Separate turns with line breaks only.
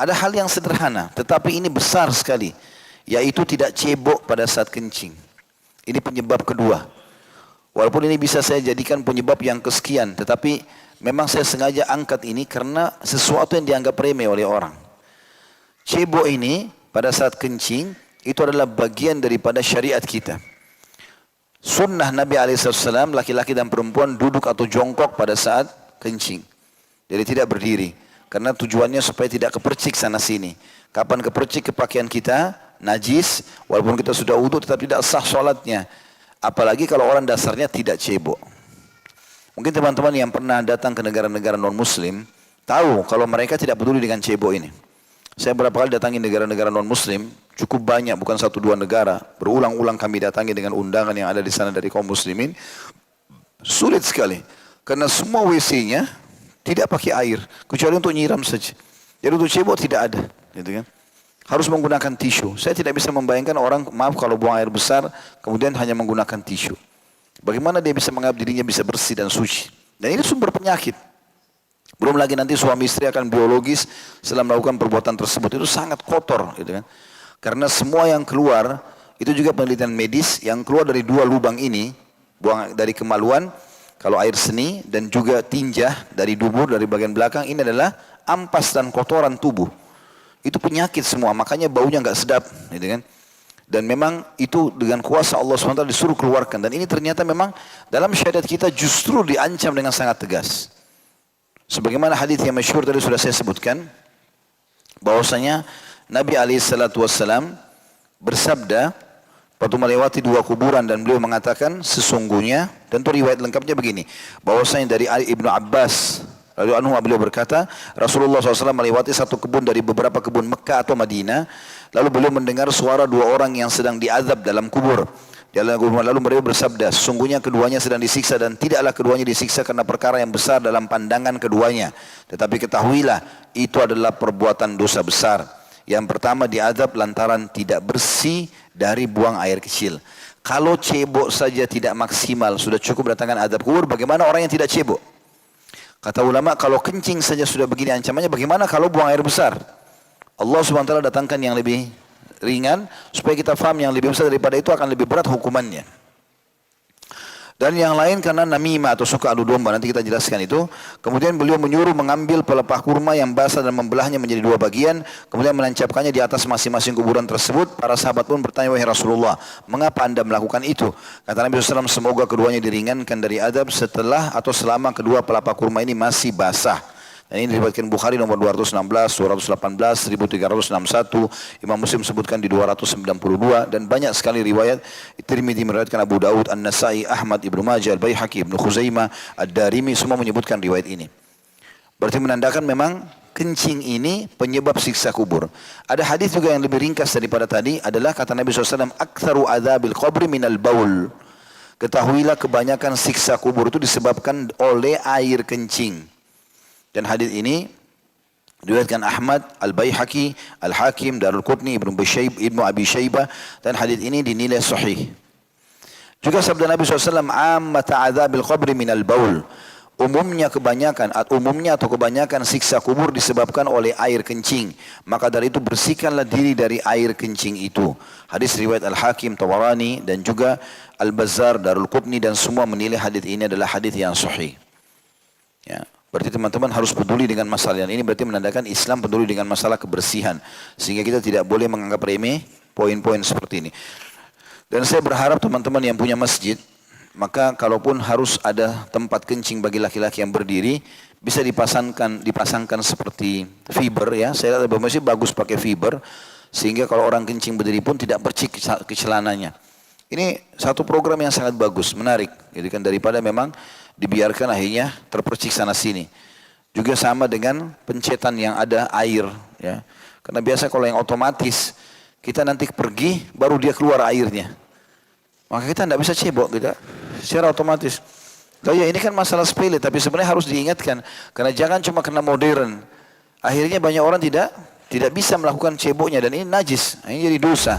Ada hal yang sederhana, tetapi ini besar sekali, yaitu tidak cebok pada saat kencing. Ini penyebab kedua. Walaupun ini bisa saya jadikan penyebab yang kesekian, tetapi memang saya sengaja angkat ini karena sesuatu yang dianggap remeh oleh orang. Cebok ini pada saat kencing, itu adalah bagian daripada syariat kita. Sunnah Nabi SAW, laki-laki dan perempuan duduk atau jongkok pada saat kencing. Jadi tidak berdiri. Karena tujuannya supaya tidak kepercik sana sini. Kapan kepercik ke pakaian kita, najis, walaupun kita sudah wudu tetap tidak sah sholatnya. Apalagi kalau orang dasarnya tidak cebok. Mungkin teman-teman yang pernah datang ke negara-negara non-muslim, tahu kalau mereka tidak peduli dengan cebok ini. Saya berapa kali datangi negara-negara non-muslim, cukup banyak, bukan satu dua negara. Berulang-ulang kami datangi dengan undangan yang ada di sana dari kaum muslimin. Sulit sekali. Karena semua WC-nya tidak pakai air, kecuali untuk nyiram saja. Jadi untuk cebok tidak ada. Gitu kan? Harus menggunakan tisu. Saya tidak bisa membayangkan orang, maaf kalau buang air besar, kemudian hanya menggunakan tisu. Bagaimana dia bisa menganggap dirinya bisa bersih dan suci? Dan ini sumber penyakit. Belum lagi nanti suami istri akan biologis setelah melakukan perbuatan tersebut. Itu sangat kotor. Gitu kan? Karena semua yang keluar, itu juga penelitian medis, yang keluar dari dua lubang ini, buang dari kemaluan, kalau air seni, dan juga tinja dari dubur, dari bagian belakang, ini adalah ampas dan kotoran tubuh. Itu penyakit semua, makanya baunya nggak sedap. Gitu kan? Dan memang itu dengan kuasa Allah SWT disuruh keluarkan. Dan ini ternyata memang dalam syariat kita justru diancam dengan sangat tegas. Sebagaimana hadis yang masyhur tadi sudah saya sebutkan, bahwasanya Nabi SAW bersabda, waktu melewati dua kuburan dan beliau mengatakan, sesungguhnya, tentu riwayat lengkapnya begini, bahwasanya dari Ali ibnu Abbas, lalu anhu beliau berkata, Rasulullah SAW melewati satu kebun dari beberapa kebun Mekah atau Madinah, lalu beliau mendengar suara dua orang yang sedang diazab dalam kubur. Lalu beliau bersabda, sesungguhnya keduanya sedang disiksa dan tidaklah keduanya disiksa karena perkara yang besar dalam pandangan keduanya. Tetapi ketahuilah, itu adalah perbuatan dosa besar. Yang pertama diazab lantaran tidak bersih dari buang air kecil. Kalau cebok saja tidak maksimal, sudah cukup datangkan azab kubur, bagaimana orang yang tidak cebok? Kata ulama, kalau kencing saja sudah begini ancamannya, bagaimana kalau buang air besar? Allah SWT datangkan yang lebih ringan, supaya kita faham yang lebih besar daripada itu akan lebih berat hukumannya. Dan yang lain karena namimah atau suka adu domba, nanti kita jelaskan itu. Kemudian beliau menyuruh mengambil pelepah kurma yang basah dan membelahnya menjadi dua bagian, kemudian menancapkannya di atas masing-masing kuburan tersebut. Para sahabat pun bertanya, wahai Rasulullah, mengapa anda melakukan itu? Kata Nabi SAW, semoga keduanya diringankan dari adab setelah atau selama kedua pelepah kurma ini masih basah. Dan ini diriwayatkan Bukhari nomor 216, 218, 1361, Imam Muslim sebutkan di 292, dan banyak sekali riwayat. Tirmidzi meriwayatkan, Abu Daud, An-Nasai, Ahmad, Ibnu Majah, Al-Baihaqi, Ibnu Khuzaimah, Ad-Darimi, semua menyebutkan riwayat ini. Berarti menandakan memang kencing ini penyebab siksa kubur. Ada hadis juga yang lebih ringkas daripada tadi, adalah kata Nabi SAW, Aktsaru adzabil qabri minal baul. Ketahuilah kebanyakan siksa kubur itu disebabkan oleh air kencing. Dan hadis ini diriwayatkan Ahmad, Al-Baihaqi, Al-Hakim, Darul Qutni, Ibnu Abi Syaibah, dan hadis ini dinilai sahih. Juga sabda Nabi SAW, Ammata adzabil qabri minal baul. Umumnya atau kebanyakan siksa kubur disebabkan oleh air kencing. Maka dari itu bersihkanlah diri dari air kencing itu. Hadis riwayat Al-Hakim, Tawarani, dan juga Al-Bazzar, Darul Qutni, dan semua menilai hadis ini adalah hadis yang sahih. Ya. Berarti teman-teman harus peduli dengan masalah ini. Berarti menandakan Islam peduli dengan masalah kebersihan. Sehingga kita tidak boleh menganggap remeh poin-poin seperti ini. Dan saya berharap teman-teman yang punya masjid, maka kalaupun harus ada tempat kencing bagi laki-laki yang berdiri, bisa dipasangkan seperti fiber ya. Saya lihat masjid bagus pakai fiber, sehingga kalau orang kencing berdiri pun tidak percik ke celananya. Ini satu program yang sangat bagus, menarik. Jadi kan daripada memang dibiarkan akhirnya terpercik sana sini. Juga sama dengan pencetan yang ada air. Ya. Karena biasa kalau yang otomatis, kita nanti pergi baru dia keluar airnya. Maka kita tidak bisa cebok kita secara otomatis. Oh ya, ini kan masalah sepele, tapi sebenarnya harus diingatkan. Karena jangan cuma karena modern. Akhirnya banyak orang tidak bisa melakukan ceboknya, dan ini najis, ini jadi dosa.